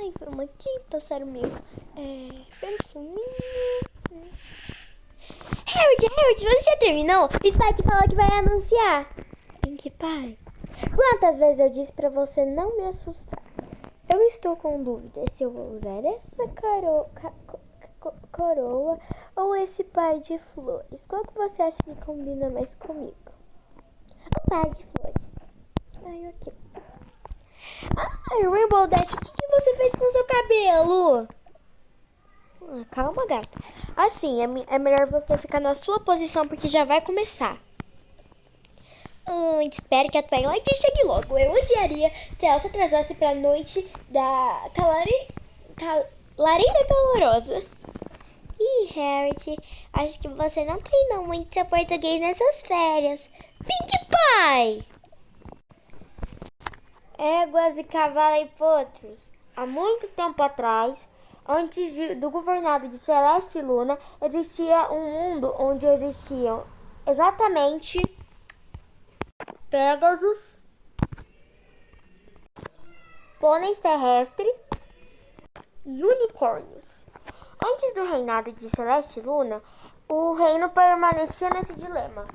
Ai, vamos aqui passar o meu perfuminho. Harold, você já terminou? Diz pai que falou que vai anunciar. Pink Pie. Quantas vezes eu disse pra você não me assustar? Eu estou com dúvida se eu vou usar essa coroa ou esse par de flores. Qual que você acha que combina mais comigo? O par de flores. Ai, ok. Ai, Rainbow Dash, o que você fez com o seu cabelo? Calma, gata. Assim, é melhor você ficar na sua posição porque já vai começar. Espero que a Twilight chegue logo. Eu odiaria se ela se atrasasse pra noite da lareira calorosa. Ih, Harriet, acho que você não treinou muito seu português nessas férias. Pink Pie! Éguas e cavalos e potros. Há muito tempo atrás, antes do governado de Celeste e Luna, existia um mundo onde existiam exatamente Pégasos, pôneis terrestres e unicórnios. Antes do reinado de Celeste e Luna, o reino permanecia nesse dilema.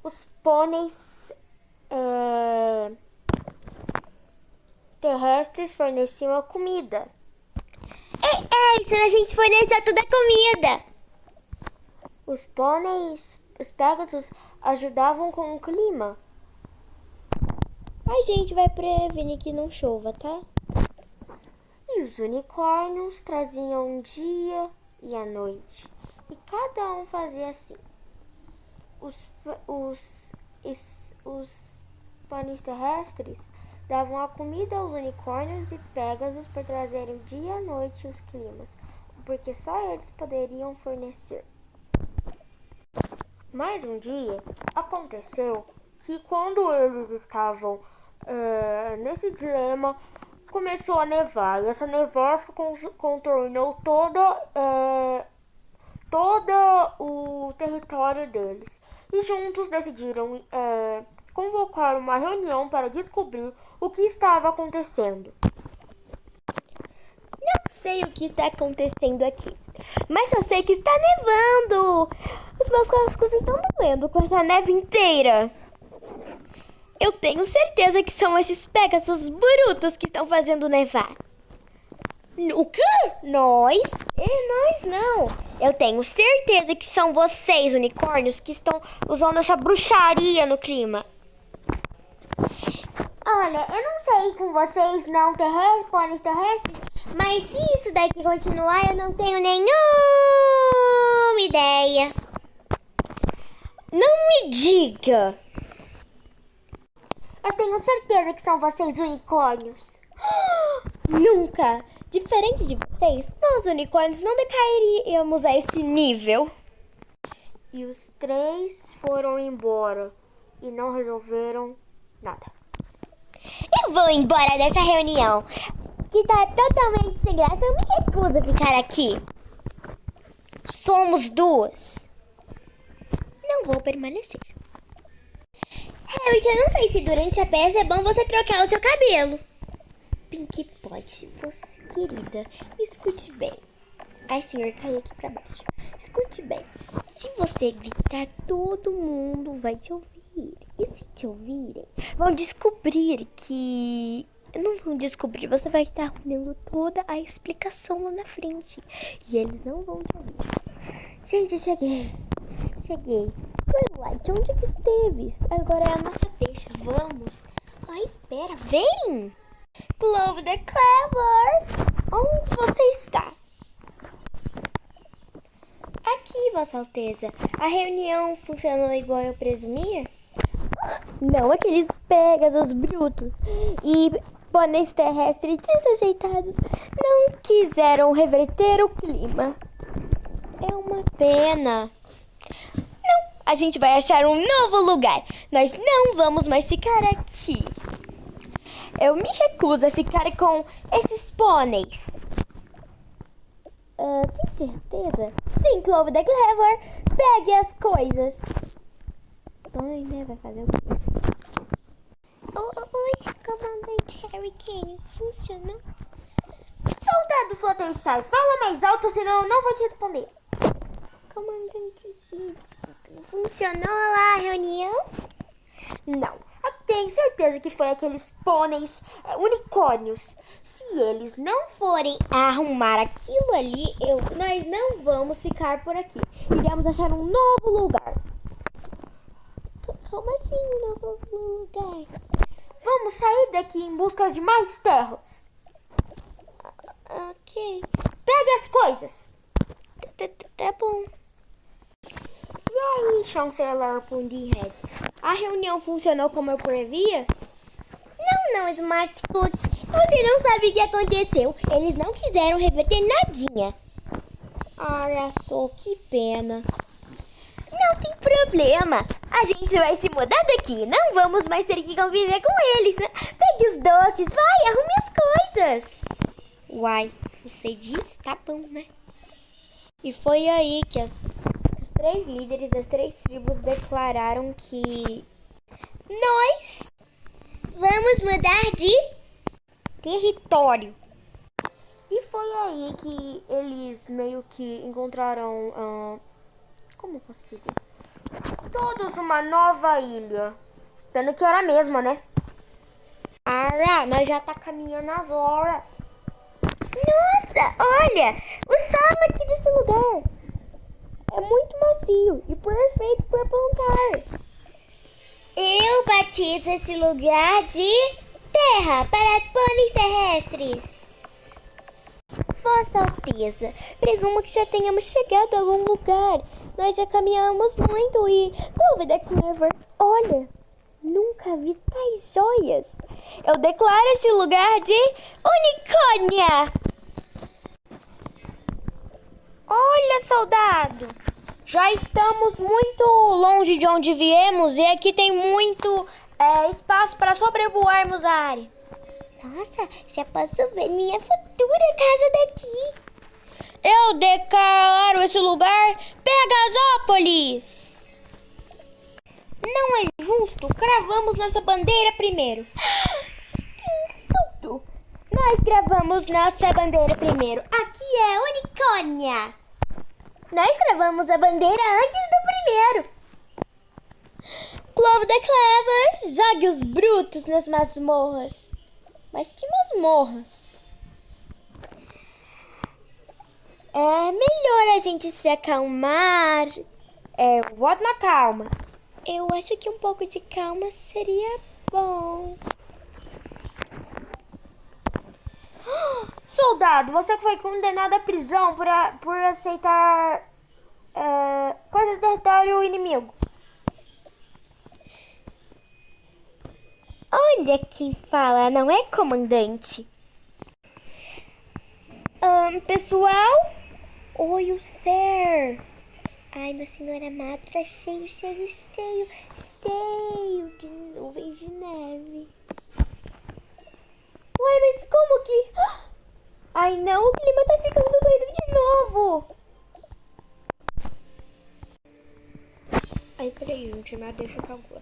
Os pôneis terrestres forneciam a comida. Ei, se a gente fornecer toda a comida! Os Pégasos ajudavam com o clima. A gente vai prevenir que não chova, tá? E os unicórnios traziam o dia e a noite. E cada um fazia assim. Os pôneis terrestres davam a comida aos unicórnios e Pégasos para trazerem o dia e a noite e os climas, porque só eles poderiam fornecer. Mas um dia aconteceu que quando eles estavam nesse dilema, começou a nevar. E essa nevasca contornou todo o território deles. E juntos decidiram convocar uma reunião para descobrir o que estava acontecendo. Não sei o que está acontecendo aqui, mas eu sei que está nevando. Os meus cascos estão doendo com essa neve inteira. Eu tenho certeza que são esses Pégasos brutos que estão fazendo nevar. O quê? Nós? Nós não. Eu tenho certeza que são vocês, unicórnios, que estão usando essa bruxaria no clima. Olha, eu não sei com vocês não pôneis terrestres, mas se isso daqui continuar, eu não tenho nenhuma ideia. Não me diga. Eu tenho certeza que são vocês, unicórnios. Nunca! Diferente de vocês, nós unicórnios não decairíamos a esse nível. E os três foram embora e não resolveram nada. Eu vou embora dessa reunião, que tá totalmente sem graça. Eu me recuso a ficar aqui. Somos duas. Não vou permanecer. Harriet, eu não sei se durante a peça é bom você trocar o seu cabelo. Pink Pie, se você, querida, escute bem. Ai, senhor, caiu aqui pra baixo. Escute bem. Se você gritar, todo mundo vai te ouvir. E se te ouvirem, vão descobrir que... Não vão descobrir, você vai estar arruinando toda a explicação lá na frente. E eles não vão te ouvir. Gente, cheguei. Twilight, onde que esteve? Agora é a nossa deixa. Vamos. Ai, espera, vem! Clove the Clever! Onde você está? Aqui, Vossa Alteza. A reunião funcionou igual eu presumia? Não, aqueles Pégasos brutos e pôneis terrestres desajeitados não quiseram reverter o clima. É uma pena. Não, a gente vai achar um novo lugar. Nós não vamos mais ficar aqui. Eu me recuso a ficar com esses pôneis. Tem certeza? Sim, Clove the Clever. Pegue as coisas. Ai, né? Vai fazer o quê? Oi, comandante Harry Kane. Funcionou? Sou Waterside, fala mais alto, senão eu não vou te responder. Comandante, funcionou lá a reunião? Não, eu tenho certeza que foi aqueles pôneis unicórnios. Se eles não forem arrumar aquilo ali, nós não vamos ficar por aqui. Iremos achar um novo lugar. Como assim um novo lugar? Vamos sair daqui em busca de mais terras. Ok. Pega as coisas. Tá bom. E aí, Chanceler Pundyhead? A reunião funcionou como eu previa? Não, Smart Cook. Você não sabe o que aconteceu. Eles não quiseram reverter nadinha. Olha só, que pena. Não tem problema. A gente vai se mudar daqui. Não vamos mais ter que conviver com eles. Pegue os doces, vai, arrume as coisas. Uai, se você diz, tá bom, né? E foi aí que os 3 líderes das 3 tribos declararam que nós vamos mudar de território. E foi aí que eles meio que encontraram, como eu posso dizer? Todos uma nova ilha. Pena que era a mesma, né? Nós já tá caminhando as horas. Nossa, olha! O solo aqui desse lugar é muito macio e perfeito para plantar. Eu batizo esse lugar de terra para pôneis terrestres. Vossa Alteza, presumo que já tenhamos chegado a algum lugar. Nós já caminhamos muito e... Dúvida, Clever. Olha, nunca vi tais joias. Eu declaro esse lugar de unicórnia. Olha, soldado. Já estamos muito longe de onde viemos e aqui tem muito espaço para sobrevoarmos a área. Nossa, já posso ver minha futura casa daqui. Eu declaro esse lugar Pegasópolis. Não é justo. Cravamos nossa bandeira primeiro. Que insulto. Nós cravamos nossa bandeira primeiro. Aqui é unicórnia. Nós cravamos a bandeira antes do primeiro. Clove the Clever, jogue os brutos nas masmorras. Mas que masmorras? É melhor a gente se acalmar. Eu voto na calma. Eu acho que um pouco de calma seria bom. Soldado, você foi condenado à prisão por aceitar coisa do território inimigo. Olha quem fala, não é, comandante? Pessoal? Oi, o Sir. Ai, meu senhor amado, tá cheio de nuvens de neve. Ué, mas como que... Ai, não, o clima tá ficando doido de novo. Ai, peraí, gente, deixa eu calcular.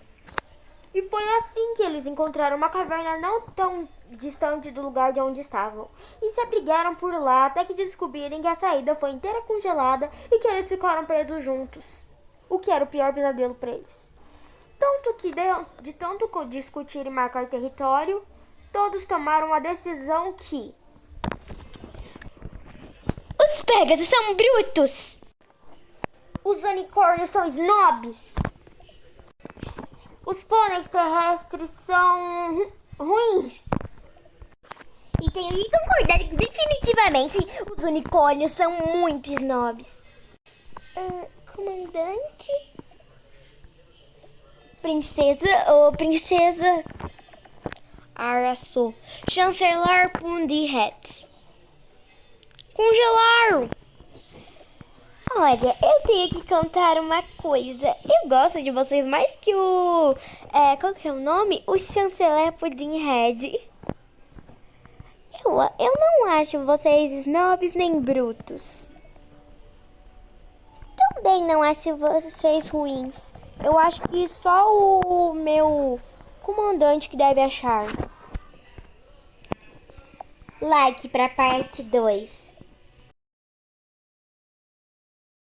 E foi assim que eles encontraram uma caverna não tão distante do lugar de onde estavam. E se abrigaram por lá até que descobrirem que a saída foi inteira congelada e que eles ficaram presos juntos. O que era o pior pesadelo para eles. Tanto que, de tanto discutir e marcar território, todos tomaram a decisão que... Os Pegasus são brutos! Os unicórnios são snobs! Os pôneis terrestres são ruins. E tenho que concordar que definitivamente os unicórnios são muito snobs. Comandante? Princesa? Araçou. Chanceler Pundyhead. Congelaram. Olha, eu tenho que contar uma coisa. Eu gosto de vocês mais que o... qual que é o nome? O Chanceler Puddinghead. Eu não acho vocês snobs nem brutos. Também não acho vocês ruins. Eu acho que só o meu comandante que deve achar. Like pra parte 2.